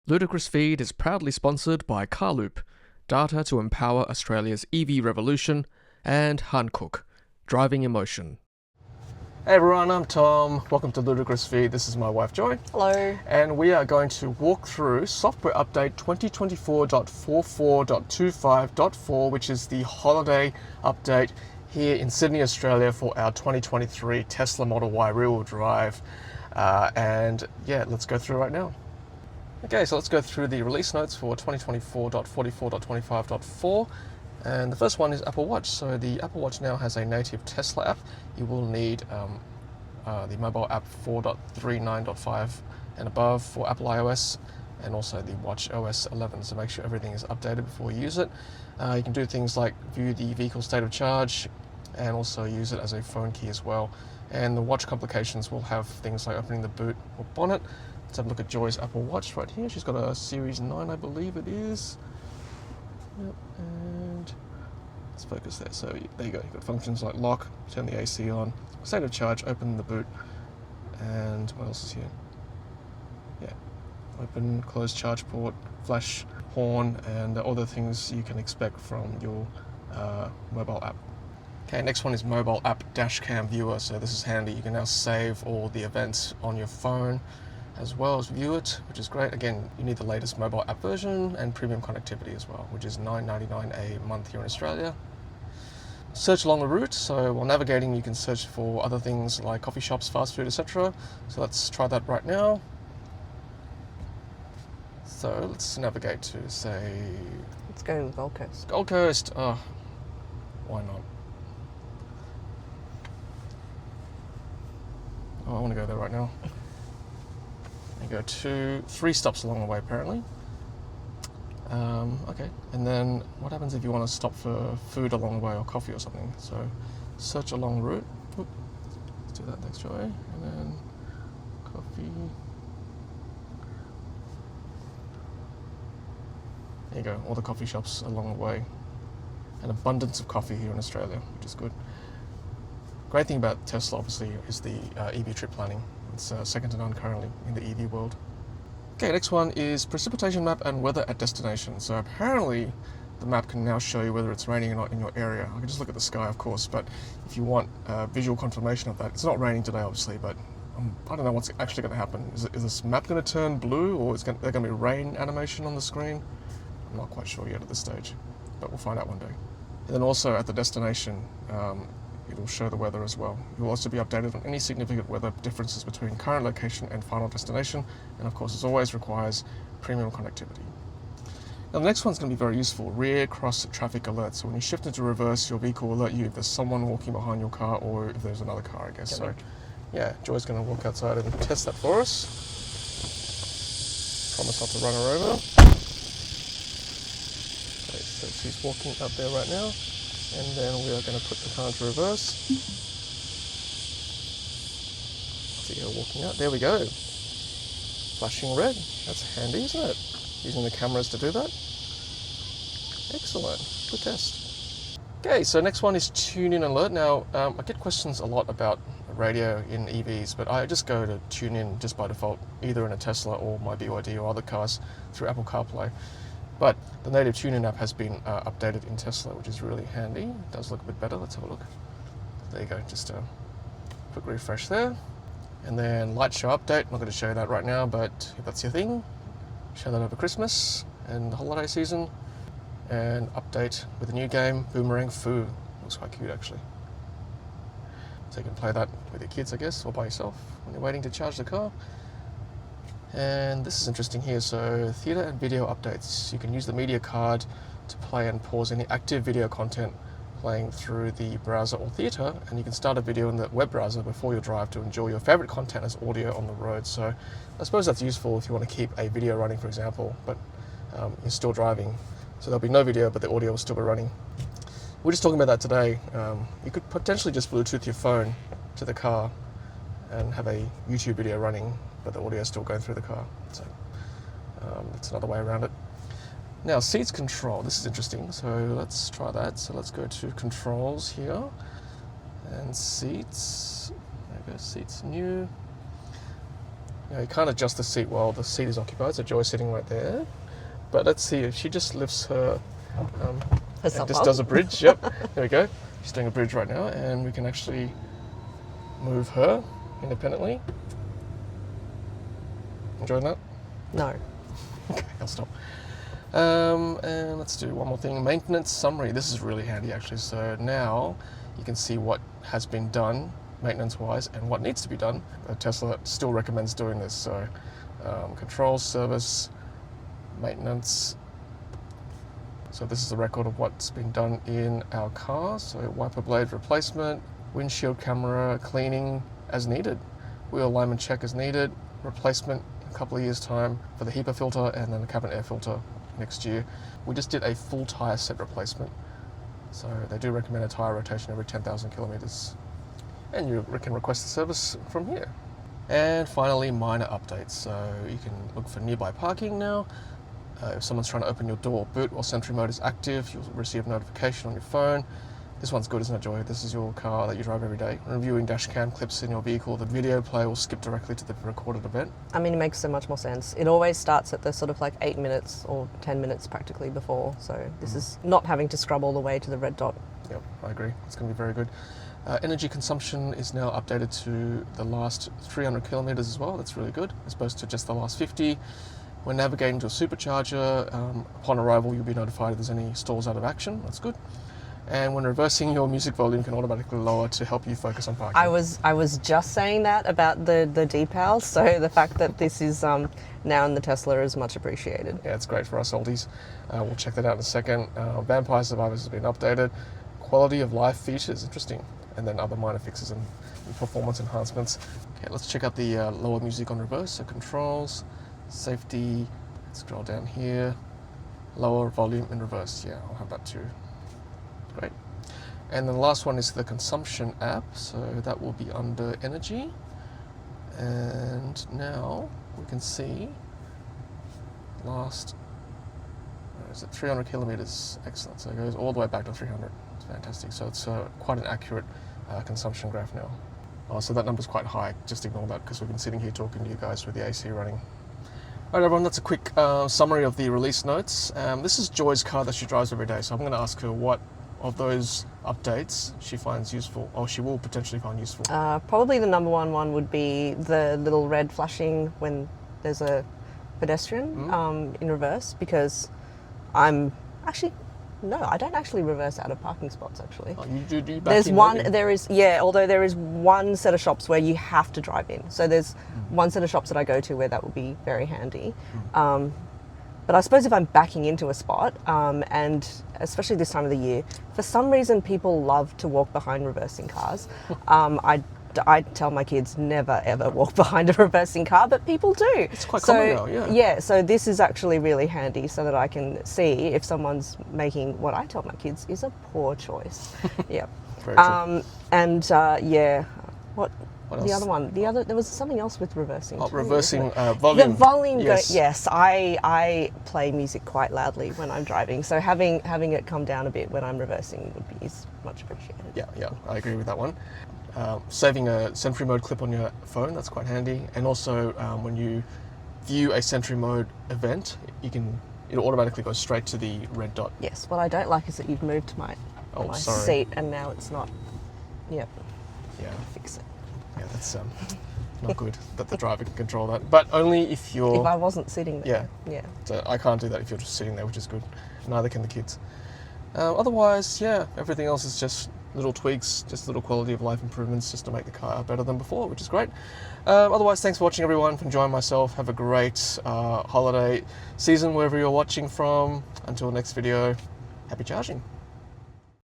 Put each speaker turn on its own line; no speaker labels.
Ludicrous Feed is proudly sponsored by Carloop, data to empower Australia's EV revolution, and Hankook, driving emotion. Hey everyone, I'm Tom. Welcome to Ludicrous Feed. This is my wife Joy.
Hello.
And we are going to walk through software update 2024.44.25.4, which is the holiday update here in Sydney, Australia for our 2023 Tesla Model Y rear-wheel drive. And yeah, let's go through right now. Okay, so let's go through the release notes for 2024.44.25.4. And the first one is Apple Watch. So the Apple Watch now has a native Tesla app. You will need the mobile app 4.39.5 and above for Apple iOS, and also the Watch OS 11. So make sure everything is updated before you use it. You can do things like view the vehicle state of charge and also use it as a phone key as well. And the watch complications will have things like opening the boot or bonnet. Let's have a look at Joy's Apple Watch right here. She's got a Series 9, I believe it is. Yep, and let's focus there. So there you go. You've got functions like lock, turn the AC on, state of charge, open the boot, and what else is here? Yeah, open, close charge port, flash, horn, and other things you can expect from your mobile app. Okay, next one is mobile app Dashcam viewer. So this is handy. You can now save all the events on your phone as well as view it, which is great. Again, you need the latest mobile app version and premium connectivity as well, which is $9.99 a month here in Australia. Search along the route. So while navigating, you can search for other things like coffee shops, fast food, etc. So let's try that right now. So let's navigate to, say...
Let's go to the Gold Coast.
Gold Coast. Oh, why not? Oh, I want to go there right now. You go 3 stops along the way apparently. Okay, and then what happens if you want to stop for food along the way or coffee or something? So search along route. Oop. Let's do that, thanks Joy. And then coffee. There you go, all the coffee shops along the way. An abundance of coffee here in Australia, which is good. Great thing about Tesla obviously is the EV trip planning. It's second to none currently in the EV world. Okay, next one is precipitation map and weather at destination. So apparently the map can now show you whether it's raining or not in your area. I can just look at the sky, of course, but if you want visual confirmation of that, it's not raining today, obviously, but I don't know what's actually going to happen. Is this map going to turn blue, or is there going to be rain animation on the screen? I'm not quite sure yet at this stage, but we'll find out one day. And then also at the destination, it'll show the weather as well. You'll also be updated on any significant weather differences between current location and final destination, and of course, as always, requires premium connectivity. Now the next one's going to be very useful, rear cross traffic alerts. So when you shift into reverse, your vehicle will alert you if there's someone walking behind your car or if there's another car, I guess. So yeah, Joy's going to walk outside and test that for us. Promise not to run her over. Okay, so she's walking up there right now. And then we are going to put the car into reverse. See her walking out. There we go. Flashing red. That's handy, isn't it? Using the cameras to do that. Excellent. Good test. Okay, so next one is TuneIn alert. Now, I get questions a lot about radio in EVs, but I just go to TuneIn just by default, either in a Tesla or my BYD or other cars through Apple CarPlay. But the native TuneIn app has been updated in Tesla, which is really handy. It does look a bit better. Let's have a look. There you go, just a quick refresh there. And then light show update. I'm not going to show you that right now, but if that's your thing, show that over Christmas and the holiday season. And update with a new game, Boomerang Foo. Looks quite cute actually. So you can play that with your kids, I guess, or by yourself when you're waiting to charge the car. And this is interesting here, so theatre and video updates. You can use the media card to play and pause any active video content playing through the browser or theatre, and you can start a video in the web browser before your drive to enjoy your favourite content as audio on the road. So I suppose that's useful if you want to keep a video running, for example, but you're still driving. So there'll be no video, but the audio will still be running. We're just talking about that today. You could potentially just Bluetooth your phone to the car and have a YouTube video running, but the audio is still going through the car. So that's another way around it. Now, seats control. This is interesting. So let's try that. So let's go to controls here and seats. There we go, seats new. You can't adjust the seat while the seat is occupied, so Joy's sitting right there. But let's see if she just lifts her, and just does a bridge. Yep, there we go. She's doing a bridge right now, and we can actually move her independently. Enjoying that?
No.
Okay, I'll stop. And let's do one more thing. Maintenance summary. This is really handy actually. So now you can see what has been done maintenance-wise and what needs to be done. Tesla still recommends doing this. So controls, service, maintenance. So this is the record of what's been done in our car. So wiper blade replacement, windshield camera cleaning as needed, wheel alignment check as needed, replacement in a couple of years' time for the HEPA filter, and then the cabin air filter next year. We just did a full tyre set replacement. So they do recommend a tyre rotation every 10,000 kilometres. And you can request the service from here. And finally, minor updates. So you can look for nearby parking now. If someone's trying to open your door or boot while Sentry Mode is active, you'll receive a notification on your phone. This one's good, isn't it, Joy? This is your car that you drive every day. Reviewing Dashcam clips in your vehicle, the video player will skip directly to the recorded event.
I mean, it makes so much more sense. It always starts at the sort of like 8 minutes or 10 minutes practically before. So this is not having to scrub all the way to the red dot.
Yep, I agree. It's going to be very good. Energy consumption is now updated to the last 300 kilometres as well. That's really good, as opposed to just the last 50. When navigating to a supercharger, upon arrival, you'll be notified if there's any stalls out of action. That's good. And when reversing, your music volume can automatically lower to help you focus on parking.
I was just saying that about the decals, so the fact that this is now in the Tesla is much appreciated.
Yeah, it's great for us oldies. We'll check that out in a second. Vampire Survivors has been updated. Quality of life features, interesting. And then other minor fixes and performance enhancements. Okay, let's check out the lower music on reverse. So controls, safety, scroll down here, lower volume in reverse. Yeah, I'll have that too. Great. And then the last one is the consumption app. So that will be under energy. And now we can see last, where is it, 300 kilometers. Excellent. So it goes all the way back to 300. It's fantastic. So it's quite an accurate consumption graph now. Oh, so that number's quite high. Just ignore that because we've been sitting here talking to you guys with the AC running. All right, everyone, that's a quick summary of the release notes. This is Joy's car that she drives every day. So I'm going to ask her what of those updates she finds useful, or she will potentially find useful.
Probably the number one would be the little red flashing when there's a pedestrian in reverse, because I'm actually, no, I don't actually reverse out of parking spots actually.
Oh, you do back
There's
in,
one,
don't you?
there is, yeah, although there is one set of shops where you have to drive in. So there's one set of shops that I go to where that would be very handy. But I suppose if I'm backing into a spot, and especially this time of the year, for some reason people love to walk behind reversing cars. I tell my kids never ever walk behind a reversing car, but people do.
It's quite common now, yeah.
Yeah, so this is actually really handy so that I can see if someone's making what I tell my kids is a poor choice. Yep.
Very true.
Yeah, what
else?
the other one? There was something else with reversing.
Oh,
too,
reversing
wasn't it?
volume.
The volume.
Yes.
Yes, I play music quite loudly when I'm driving, so having it come down a bit when I'm reversing is much appreciated.
Yeah, I agree with that one. Saving a Sentry Mode clip on your phone, that's quite handy. And also when you view a Sentry Mode event, it'll automatically go straight to the red dot.
Yes, what I don't like is that you've moved my
sorry.
seat and now it's not. Yep.
Yeah.
Fix it.
Yeah, that's not good that the driver can control that. But only if you're...
If I wasn't sitting there. Yeah.
So I can't do that if you're just sitting there, which is good. Neither can the kids. Otherwise, yeah, everything else is just little tweaks, just little quality of life improvements just to make the car better than before, which is great. Otherwise, thanks for watching, everyone. For enjoying myself. Have a great holiday season wherever you're watching from. Until next video, happy charging.